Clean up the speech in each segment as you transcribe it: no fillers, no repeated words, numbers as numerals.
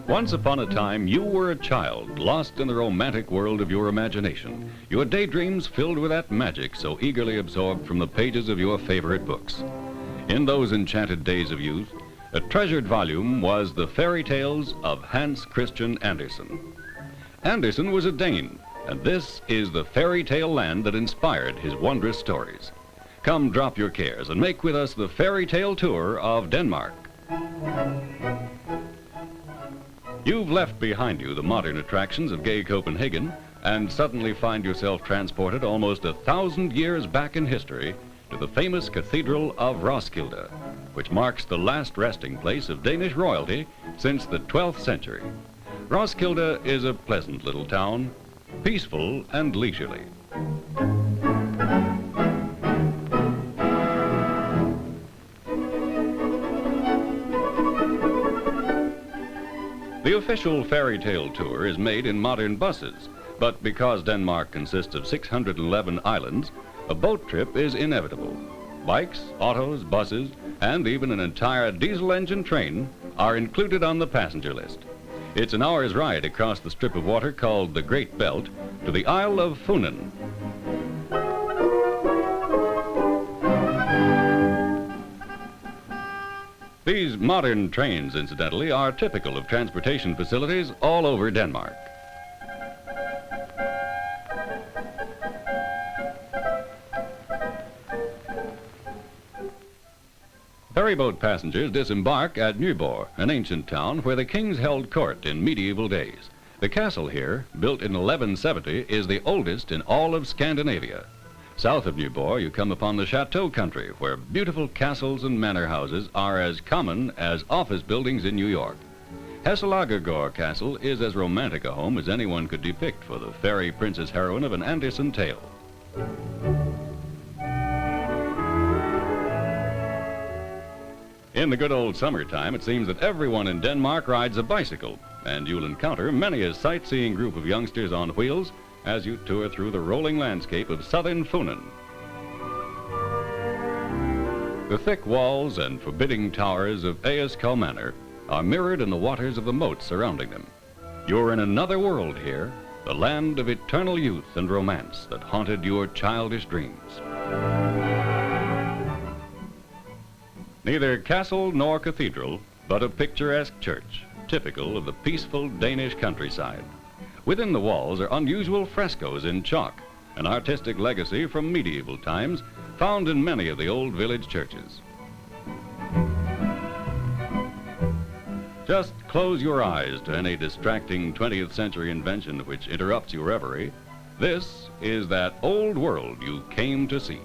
Once upon a time, you were a child, lost in the romantic world of your imagination. Your daydreams filled with that magic so eagerly absorbed from the pages of your favorite books. In those enchanted days of youth, a treasured volume was the fairy tales of Hans Christian Andersen. Andersen was a Dane, and this is the fairy tale land that inspired his wondrous stories. Come drop your cares and make with us the fairy tale tour of Denmark. You've left behind you the modern attractions of gay Copenhagen and suddenly find yourself transported almost 1,000 years back in history to the famous Cathedral of Roskilde, which marks the last resting place of Danish royalty since the 12th century. Roskilde is a pleasant little town, peaceful and leisurely. The official fairy tale tour is made in modern buses, but because Denmark consists of 611 islands, a boat trip is inevitable. Bikes, autos, buses, and even an entire diesel engine train are included on the passenger list. It's an hour's ride across the strip of water called the Great Belt to the Isle of Funen. These modern trains, incidentally, are typical of transportation facilities all over Denmark. Ferryboat passengers disembark at Nyborg, an ancient town where the kings held court in medieval days. The castle here, built in 1170, is the oldest in all of Scandinavia. South of Nyborg, you come upon the chateau country, where beautiful castles and manor houses are as common as office buildings in New York. Roskilde Castle is as romantic a home as anyone could depict for the fairy princess heroine of an Andersen tale. In the good old summertime, it seems that everyone in Denmark rides a bicycle, and you'll encounter many a sightseeing group of youngsters on wheels as you tour through the rolling landscape of southern Funen. The thick walls and forbidding towers of Aarhus Manor are mirrored in the waters of the moat surrounding them. You're in another world here, the land of eternal youth and romance that haunted your childish dreams. Neither castle nor cathedral, but a picturesque church, typical of the peaceful Danish countryside. Within the walls are unusual frescoes in chalk, an artistic legacy from medieval times found in many of the old village churches. Just close your eyes to any distracting 20th century invention which interrupts your reverie. This is that old world you came to see.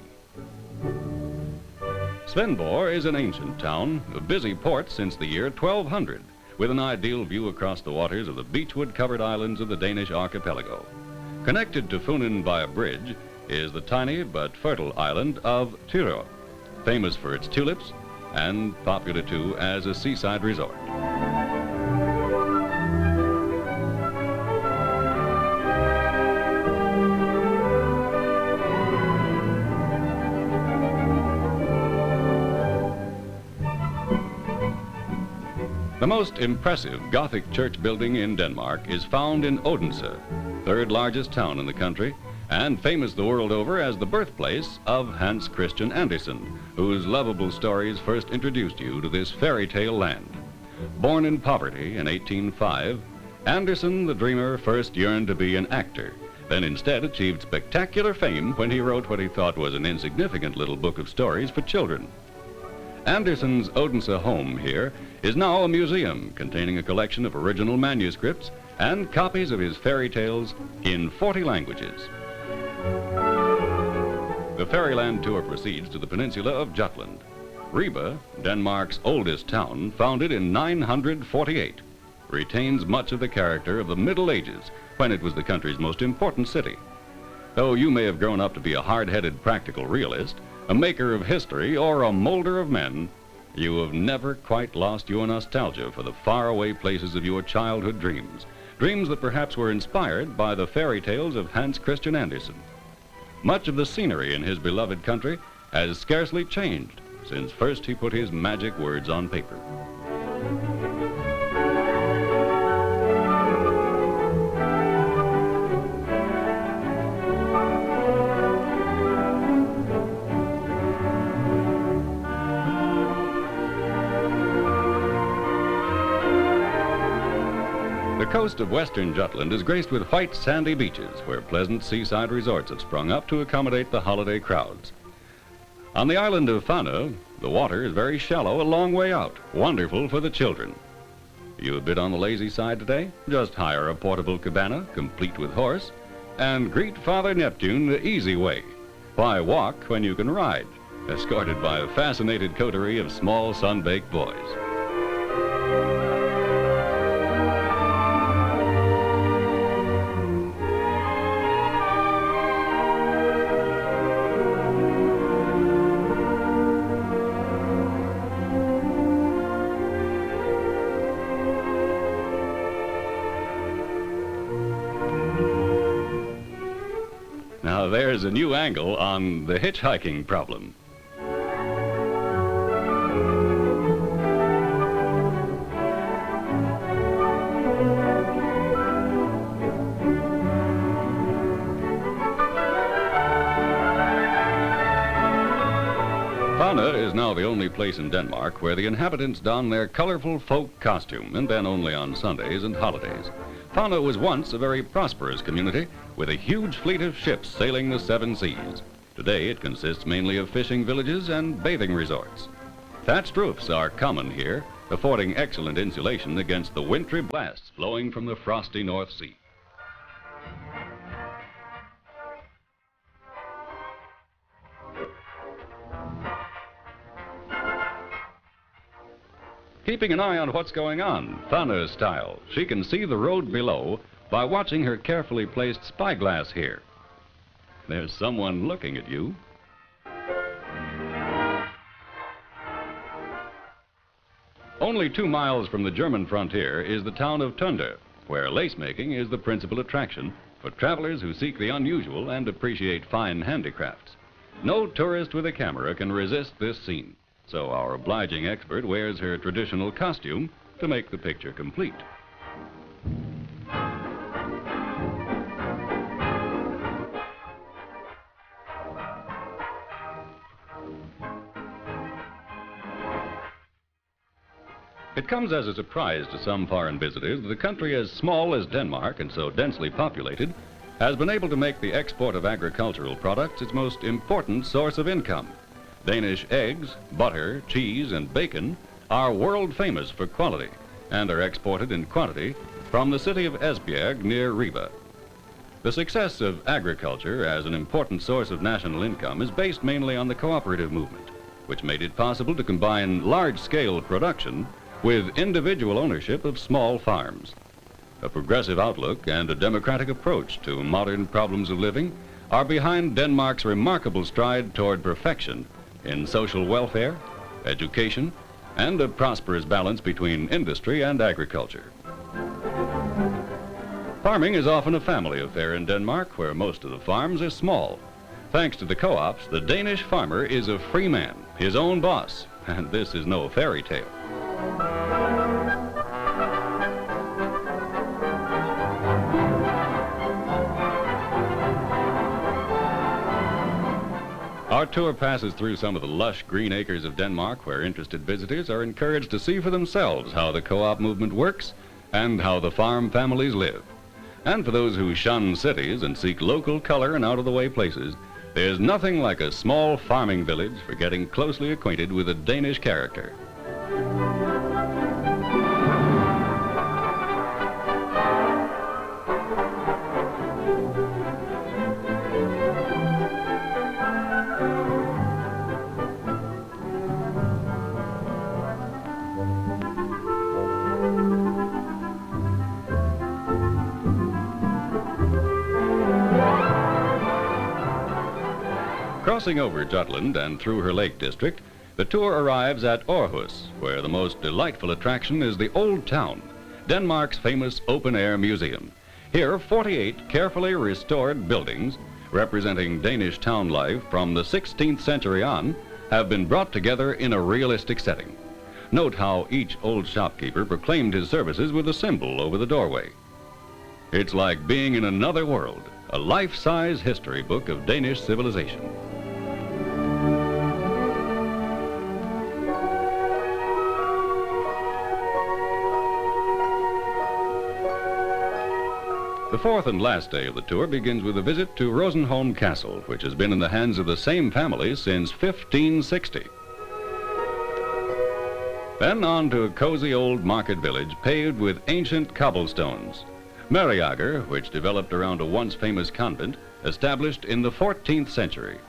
Svendborg is an ancient town, a busy port since the year 1200. With an ideal view across the waters of the beechwood-covered islands of the Danish archipelago. Connected to Funen by a bridge is the tiny but fertile island of Tonder, famous for its tulips and popular too as a seaside resort. The most impressive Gothic church building in Denmark is found in Odense, third largest town in the country, and famous the world over as the birthplace of Hans Christian Andersen, whose lovable stories first introduced you to this fairy tale land. Born in poverty in 1805, Andersen the dreamer first yearned to be an actor, then instead achieved spectacular fame when he wrote what he thought was an insignificant little book of stories for children. Andersen's Odense home here is now a museum containing a collection of original manuscripts and copies of his fairy tales in 40 languages. The Fairyland tour proceeds to the peninsula of Jutland. Ribe, Denmark's oldest town, founded in 948, retains much of the character of the Middle Ages when it was the country's most important city. Though you may have grown up to be a hard-headed practical realist, a maker of history, or a molder of men, you have never quite lost your nostalgia for the faraway places of your childhood dreams, dreams that perhaps were inspired by the fairy tales of Hans Christian Andersen. Much of the scenery in his beloved country has scarcely changed since first he put his magic words on paper. The coast of western Jutland is graced with white sandy beaches where pleasant seaside resorts have sprung up to accommodate the holiday crowds. On the island of Funen, the water is very shallow a long way out, wonderful for the children. You a bit on the lazy side today? Just hire a portable cabana, complete with horse, and greet Father Neptune the easy way. Why walk when you can ride, escorted by a fascinated coterie of small sun-baked boys. Now there's a new angle on the hitchhiking problem. Funen is now the only place in Denmark where the inhabitants don their colorful folk costume, and then only on Sundays and holidays. Funen was once a very prosperous community with a huge fleet of ships sailing the 7 seas. Today it consists mainly of fishing villages and bathing resorts. Thatched roofs are common here, affording excellent insulation against the wintry blasts blowing from the frosty North Sea. Keeping an eye on what's going on, Funen style, she can see the road below by watching her carefully placed spyglass here. There's someone looking at you. Only 2 miles from the German frontier is the town of Tonder, where lace making is the principal attraction for travelers who seek the unusual and appreciate fine handicrafts. No tourist with a camera can resist this scene, so our obliging expert wears her traditional costume to make the picture complete. It comes as a surprise to some foreign visitors that a country as small as Denmark and so densely populated has been able to make the export of agricultural products its most important source of income. Danish eggs, butter, cheese, and bacon are world famous for quality and are exported in quantity from the city of Esbjerg near Ribe. The success of agriculture as an important source of national income is based mainly on the cooperative movement, which made it possible to combine large-scale production with individual ownership of small farms. A progressive outlook and a democratic approach to modern problems of living are behind Denmark's remarkable stride toward perfection in social welfare, education, and a prosperous balance between industry and agriculture. Farming is often a family affair in Denmark, where most of the farms are small. Thanks to the co-ops, the Danish farmer is a free man, his own boss, and this is no fairy tale. Our tour passes through some of the lush green acres of Denmark where interested visitors are encouraged to see for themselves how the co-op movement works and how the farm families live. And for those who shun cities and seek local color and out-of-the-way places, there's nothing like a small farming village for getting closely acquainted with a Danish character. Crossing over Jutland and through her lake district, the tour arrives at Aarhus, where the most delightful attraction is the old town, Denmark's famous open-air museum. Here, 48 carefully restored buildings representing Danish town life from the 16th century on have been brought together in a realistic setting. Note how each old shopkeeper proclaimed his services with a symbol over the doorway. It's like being in another world, a life-size history book of Danish civilization. The fourth and last day of the tour begins with a visit to Rosenholm Castle, which has been in the hands of the same family since 1560. Then on to a cozy old market village paved with ancient cobblestones. Mariager, which developed around a once famous convent, established in the 14th century.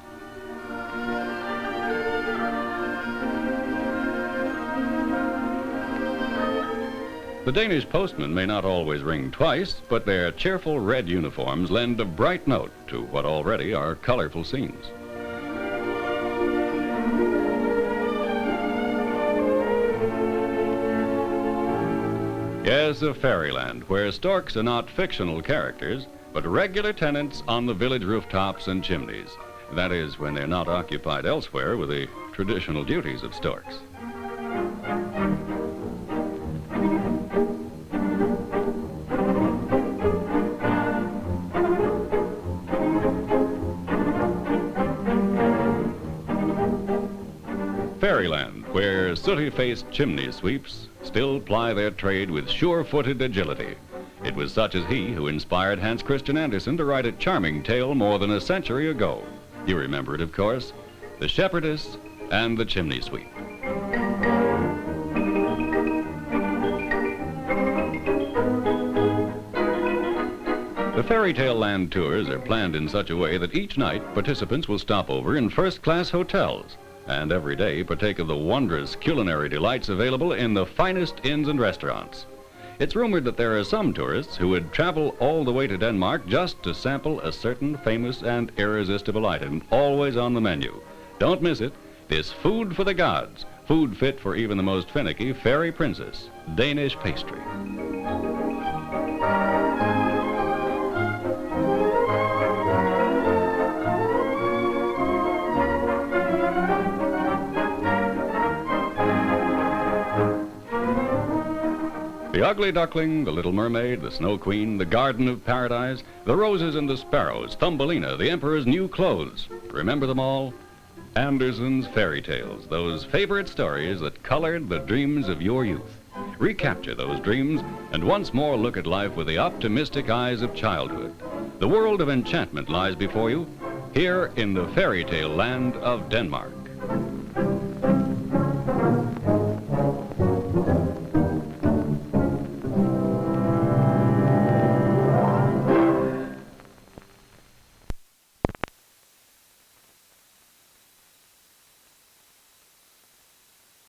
The Danish postmen may not always ring twice, but their cheerful red uniforms lend a bright note to what already are colorful scenes. Yes, a fairyland where storks are not fictional characters, but regular tenants on the village rooftops and chimneys. That is, when they're not occupied elsewhere with the traditional duties of storks. Fairyland, where sooty-faced chimney sweeps still ply their trade with sure-footed agility. It was such as he who inspired Hans Christian Andersen to write a charming tale more than a century ago. You remember it, of course, The Shepherdess and the Chimney Sweep. The FAIRYTALE Land tours are planned in such a way that each night participants will stop over in first-class hotels and every day partake of the wondrous culinary delights available in the finest inns and restaurants. It's rumored that there are some tourists who would travel all the way to Denmark just to sample a certain famous and irresistible item always on the menu. Don't miss it. This food for the gods, food fit for even the most finicky fairy princess, Danish pastry. The Ugly Duckling, the Little Mermaid, the Snow Queen, the Garden of Paradise, the Roses and the Sparrows, Thumbelina, the Emperor's New Clothes. Remember them all? Andersen's fairy tales, those favorite stories that colored the dreams of your youth. Recapture those dreams and once more look at life with the optimistic eyes of childhood. The world of enchantment lies before you, here in the fairy tale land of Denmark.